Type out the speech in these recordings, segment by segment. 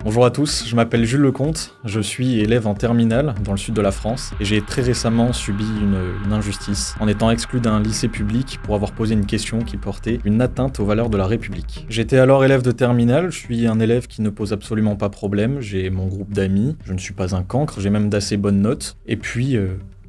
Bonjour à tous, je m'appelle Jules Lecomte, je suis élève en terminale dans le sud de la France et j'ai très récemment subi une injustice en étant exclu d'un lycée public pour avoir posé une question qui portait une atteinte aux valeurs de la République. J'étais alors élève de terminale, je suis un élève qui ne pose absolument pas problème, j'ai mon groupe d'amis, je ne suis pas un cancre, j'ai même d'assez bonnes notes et puis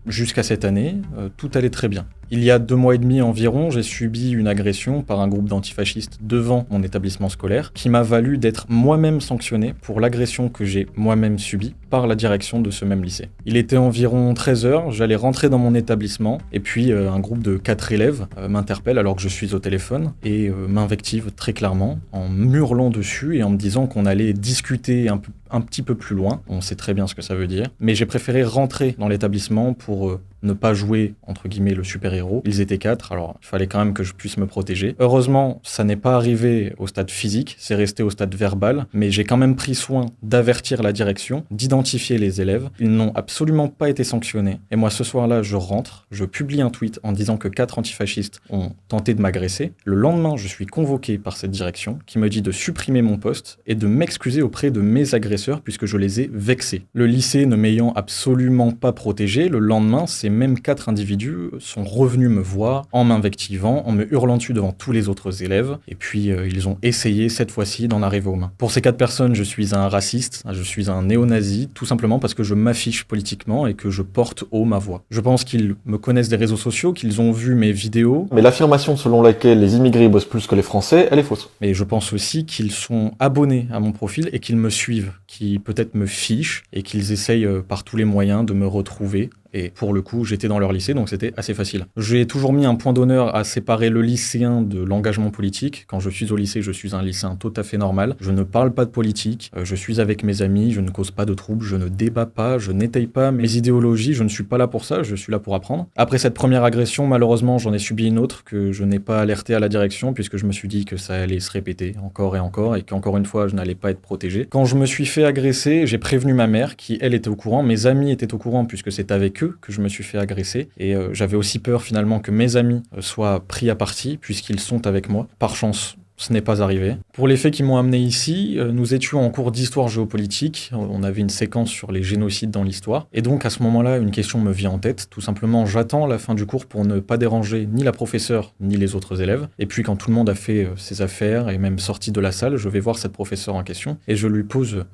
jusqu'à cette année, tout allait très bien. Il y a 2 mois et demi environ, j'ai subi une agression par un groupe d'antifascistes devant mon établissement scolaire qui m'a valu d'être moi-même sanctionné pour l'agression que j'ai moi-même subie par la direction de ce même lycée. Il était environ 13h, j'allais rentrer dans mon établissement et puis un groupe de 4 élèves m'interpelle alors que je suis au téléphone et m'invective très clairement en hurlant dessus et en me disant qu'on allait discuter un petit peu plus loin. On sait très bien ce que ça veut dire, mais j'ai préféré rentrer dans l'établissement pour ne pas jouer, entre guillemets, le super-héros. Ils étaient 4, alors il fallait quand même que je puisse me protéger. Heureusement, ça n'est pas arrivé au stade physique, c'est resté au stade verbal, mais j'ai quand même pris soin d'avertir la direction, d'identifier les élèves. Ils n'ont absolument pas été sanctionnés. Et moi, ce soir-là, je rentre, je publie un tweet en disant que 4 antifascistes ont tenté de m'agresser. Le lendemain, je suis convoqué par cette direction qui me dit de supprimer mon poste et de m'excuser auprès de mes agresseurs puisque je les ai vexés. Le lycée ne m'ayant absolument pas protégé, le lendemain, ces mêmes 4 individus sont revenus me voir en m'invectivant, en me hurlant dessus devant tous les autres élèves. Et puis, ils ont essayé cette fois-ci d'en arriver aux mains. Pour ces 4 personnes, je suis un raciste, je suis un néo-nazi, tout simplement parce que je m'affiche politiquement et que je porte haut ma voix. Je pense qu'ils me connaissent des réseaux sociaux, qu'ils ont vu mes vidéos. Mais l'affirmation selon laquelle les immigrés bossent plus que les Français, elle est fausse. Mais je pense aussi qu'ils sont abonnés à mon profil et qu'ils me suivent, qui peut-être me fichent et qu'ils essayent par tous les moyens de me retrouver. Et pour le coup, j'étais dans leur lycée, donc c'était assez facile. J'ai toujours mis un point d'honneur à séparer le lycéen de l'engagement politique. Quand je suis au lycée, je suis un lycéen tout à fait normal. Je ne parle pas de politique, je suis avec mes amis, je ne cause pas de troubles, je ne débat pas, je n'étaye pas mes idéologies, je ne suis pas là pour ça, je suis là pour apprendre. Après cette première agression, malheureusement, j'en ai subi une autre que je n'ai pas alerté à la direction puisque je me suis dit que ça allait se répéter encore et qu'encore une fois, je n'allais pas être protégé. Quand je me suis fait agresser, j'ai prévenu ma mère qui, elle, était au courant, mes amis étaient au courant puisque c'est avec eux que je me suis fait agresser et j'avais aussi peur finalement que mes amis soient pris à partie puisqu'ils sont avec moi. Par chance, ce n'est pas arrivé. Pour les faits qui m'ont amené ici, nous étions en cours d'histoire géopolitique, on avait une séquence sur les génocides dans l'histoire, et donc à ce moment-là, une question me vient en tête, tout simplement j'attends la fin du cours pour ne pas déranger ni la professeure ni les autres élèves, et puis quand tout le monde a fait ses affaires et même sorti de la salle, je vais voir cette professeure en question et je lui pose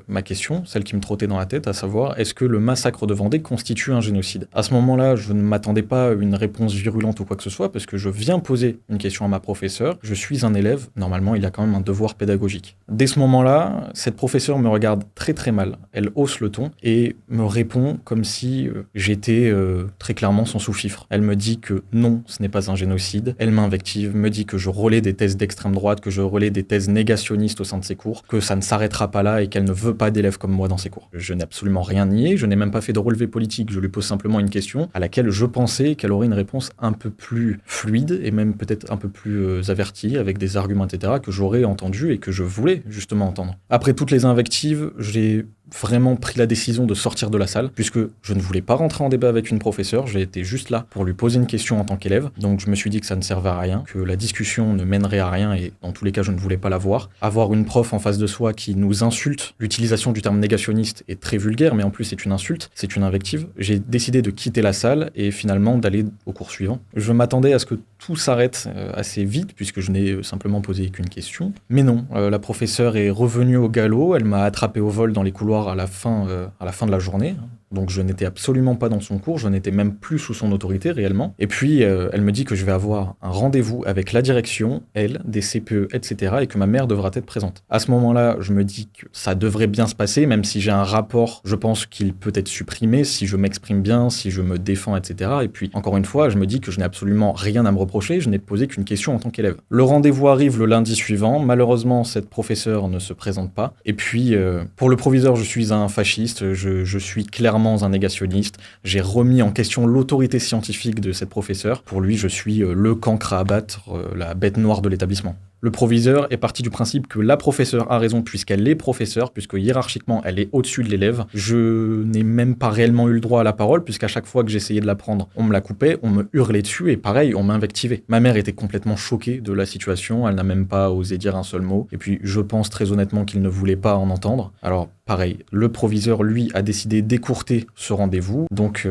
ma question, celle qui me trottait dans la tête, à savoir, est-ce que le massacre de Vendée constitue un génocide ? À ce moment-là, je ne m'attendais pas à une réponse virulente ou quoi que ce soit, parce que je viens poser une question à ma professeure, je suis un élève, normalement il a quand même un devoir pédagogique. Dès ce moment-là, cette professeure me regarde très très mal, elle hausse le ton et me répond comme si j'étais très clairement son sous-fifre. Elle me dit que non, ce n'est pas un génocide, elle m'invective, me dit que je relais des thèses d'extrême droite, que je relais des thèses négationnistes au sein de ses cours, que ça ne s'arrêtera pas là et qu'elle ne veut pas d'élèves comme moi dans ses cours. Je n'ai absolument rien nié, je n'ai même pas fait de relevé politique, je lui pose simplement une question à laquelle je pensais qu'elle aurait une réponse un peu plus fluide et même peut-être un peu plus avertie, avec des arguments, etc., que j'aurais entendu et que je voulais justement entendre. Après toutes les invectives, j'ai vraiment pris la décision de sortir de la salle, puisque je ne voulais pas rentrer en débat avec une professeure, j'ai été juste là pour lui poser une question en tant qu'élève, donc je me suis dit que ça ne servait à rien, que la discussion ne mènerait à rien et dans tous les cas je ne voulais pas la voir. Avoir une prof en face de soi qui nous insulte, l'utilisation du terme négationniste est très vulgaire, mais en plus c'est une insulte, c'est une invective. J'ai décidé de quitter la salle et finalement d'aller au cours suivant. Je m'attendais à ce que tout s'arrête assez vite, puisque je n'ai simplement posé qu'une question, mais non, la professeure est revenue au galop, elle m'a attrapé au vol dans les couloirs à la fin de la journée. Donc je n'étais absolument pas dans son cours, je n'étais même plus sous son autorité réellement. Et puis elle me dit que je vais avoir un rendez-vous avec la direction, elle, des CPE, etc. et que ma mère devra être présente. À ce moment-là, je me dis que ça devrait bien se passer, même si j'ai un rapport, je pense qu'il peut être supprimé si je m'exprime bien, si je me défends, etc. Et puis encore une fois, je me dis que je n'ai absolument rien à me reprocher, je n'ai posé qu'une question en tant qu'élève. Le rendez-vous arrive le lundi suivant, malheureusement cette professeure ne se présente pas. Et puis pour le proviseur, je suis un fasciste, je suis clairement un négationniste. J'ai remis en question l'autorité scientifique de cette professeure. Pour lui, je suis le cancre à abattre, la bête noire de l'établissement. Le proviseur est parti du principe que la professeure a raison puisqu'elle est professeure, puisque hiérarchiquement elle est au-dessus de l'élève. Je n'ai même pas réellement eu le droit à la parole puisqu'à chaque fois que j'essayais de la prendre, on me la coupait, on me hurlait dessus et pareil, on m'invectivait. Ma mère était complètement choquée de la situation, elle n'a même pas osé dire un seul mot. Et puis je pense très honnêtement qu'il ne voulait pas en entendre. Alors pareil, le proviseur lui a décidé d'écourter ce rendez-vous, donc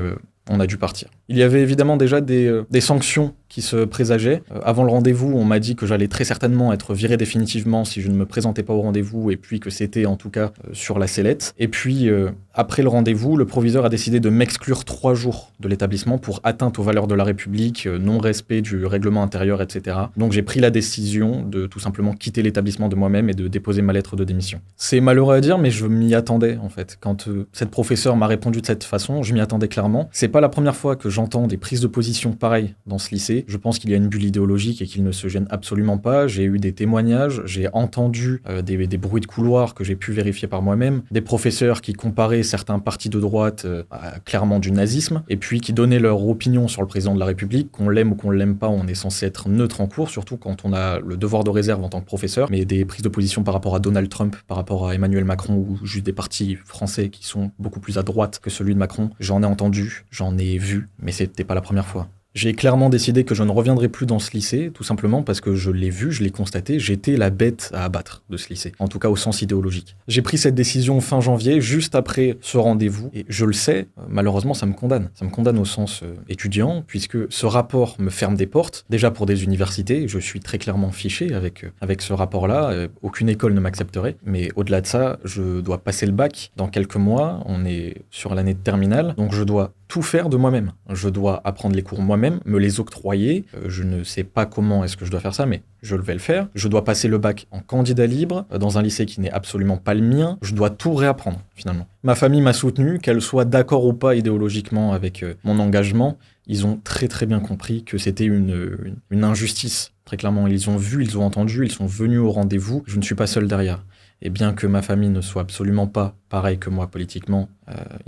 on a dû partir. Il y avait évidemment déjà des sanctions qui se présageaient. Avant le rendez-vous, on m'a dit que j'allais très certainement être viré définitivement si je ne me présentais pas au rendez-vous, et puis que c'était en tout cas sur la sellette. Et puis, après le rendez-vous, le proviseur a décidé de m'exclure 3 jours de l'établissement pour atteinte aux valeurs de la République, non-respect du règlement intérieur, etc. Donc j'ai pris la décision de tout simplement quitter l'établissement de moi-même et de déposer ma lettre de démission. C'est malheureux à dire, mais je m'y attendais en fait. Quand cette professeure m'a répondu de cette façon, je m'y attendais clairement. C'est pas la première fois que j'entends des prises de position pareilles dans ce lycée. Je pense qu'il y a une bulle idéologique et qu'il ne se gêne absolument pas. J'ai eu des témoignages, j'ai entendu des bruits de couloir que j'ai pu vérifier par moi-même, des professeurs qui comparaient certains partis de droite à clairement du nazisme, et puis qui donnaient leur opinion sur le président de la République. Qu'on l'aime ou qu'on l'aime pas, on est censé être neutre en cours, surtout quand on a le devoir de réserve en tant que professeur, mais des prises de position par rapport à Donald Trump, par rapport à Emmanuel Macron, ou juste des partis français qui sont beaucoup plus à droite que celui de Macron, j'en ai entendu, j'en ai vu, mais c'était pas la première fois. J'ai clairement décidé que je ne reviendrai plus dans ce lycée, tout simplement parce que je l'ai vu, je l'ai constaté, j'étais la bête à abattre de ce lycée, en tout cas au sens idéologique. J'ai pris cette décision fin janvier, juste après ce rendez-vous, et je le sais, malheureusement ça me condamne. Ça me condamne au sens étudiant, puisque ce rapport me ferme des portes, déjà pour des universités, je suis très clairement fiché avec ce rapport-là, aucune école ne m'accepterait, mais au-delà de ça, je dois passer le bac dans quelques mois, on est sur l'année de terminale, donc je dois tout faire de moi-même. Je dois apprendre les cours moi-même, me les octroyer. Je ne sais pas comment est-ce que je dois faire ça, mais je vais le faire. Je dois passer le bac en candidat libre, dans un lycée qui n'est absolument pas le mien. Je dois tout réapprendre, finalement. Ma famille m'a soutenu, qu'elle soit d'accord ou pas idéologiquement avec mon engagement. Ils ont très très bien compris que c'était une injustice. Très clairement, ils ont vu, ils ont entendu, ils sont venus au rendez-vous. Je ne suis pas seul derrière. Et bien que ma famille ne soit absolument pas pareil que moi politiquement,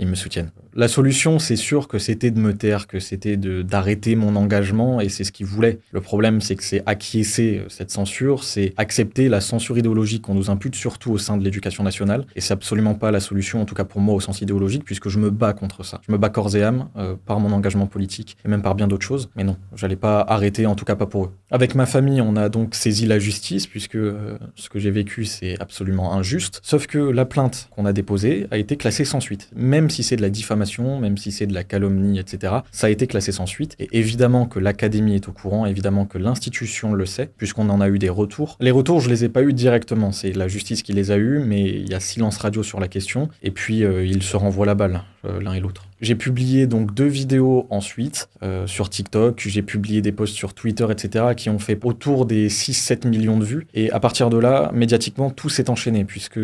ils me soutiennent. La solution, c'est sûr que c'était de me taire, que c'était d'arrêter mon engagement, et c'est ce qu'ils voulaient. Le problème, c'est que c'est acquiescer cette censure, c'est accepter la censure idéologique qu'on nous impute, surtout au sein de l'éducation nationale, et c'est absolument pas la solution, en tout cas pour moi, au sens idéologique, puisque je me bats contre ça. Je me bats corps et âme, par mon engagement politique, et même par bien d'autres choses, mais non, j'allais pas arrêter, en tout cas pas pour eux. Avec ma famille, on a donc saisi la justice, puisque ce que j'ai vécu, c'est absolument injuste, sauf que la plainte qu'on a déposée a été classée sans suite. Même si c'est de la diffamation, même si c'est de la calomnie, etc., ça a été classé sans suite. Et évidemment que l'académie est au courant, évidemment que l'institution le sait, puisqu'on en a eu des retours. Les retours, je les ai pas eus directement, c'est la justice qui les a eus, mais il y a silence radio sur la question, et puis ils se renvoient la balle, l'un et l'autre. J'ai publié donc 2 vidéos ensuite sur TikTok, j'ai publié des posts sur Twitter, etc., qui ont fait autour des 6-7 millions de vues. Et à partir de là, médiatiquement, tout s'est enchaîné, puisque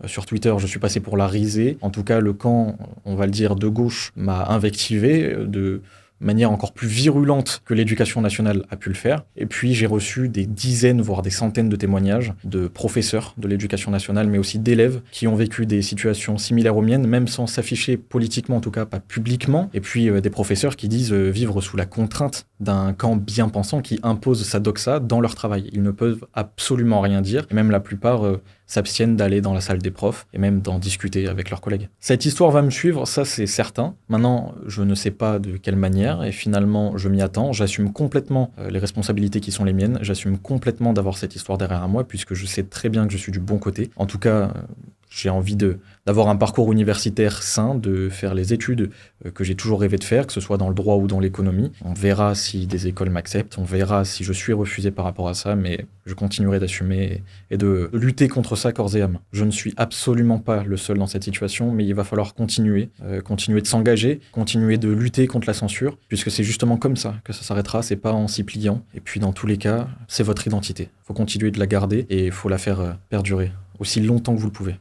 sur Twitter, je suis passé pour la risée. En tout cas, le camp, on va le dire, de gauche m'a invectivé de manière encore plus virulente que l'éducation nationale a pu le faire. Et puis j'ai reçu des dizaines, voire des centaines de témoignages de professeurs de l'éducation nationale, mais aussi d'élèves qui ont vécu des situations similaires aux miennes, même sans s'afficher politiquement, en tout cas pas publiquement. Et puis des professeurs qui disent vivre sous la contrainte d'un camp bien pensant qui impose sa doxa dans leur travail. Ils ne peuvent absolument rien dire, et même la plupart s'abstiennent d'aller dans la salle des profs et même d'en discuter avec leurs collègues. Cette histoire va me suivre, ça c'est certain. Maintenant, je ne sais pas de quelle manière, et finalement je m'y attends. J'assume complètement les responsabilités qui sont les miennes, j'assume complètement d'avoir cette histoire derrière moi, puisque je sais très bien que je suis du bon côté. En tout cas, j'ai envie d'avoir un parcours universitaire sain, de faire les études que j'ai toujours rêvé de faire, que ce soit dans le droit ou dans l'économie. On verra si des écoles m'acceptent, on verra si je suis refusé par rapport à ça, mais je continuerai d'assumer et de lutter contre ça corps et âme. Je ne suis absolument pas le seul dans cette situation, mais il va falloir continuer de s'engager, continuer de lutter contre la censure, puisque c'est justement comme ça que ça s'arrêtera, c'est pas en s'y pliant. Et puis dans tous les cas, c'est votre identité. Il faut continuer de la garder et il faut la faire perdurer aussi longtemps que vous le pouvez.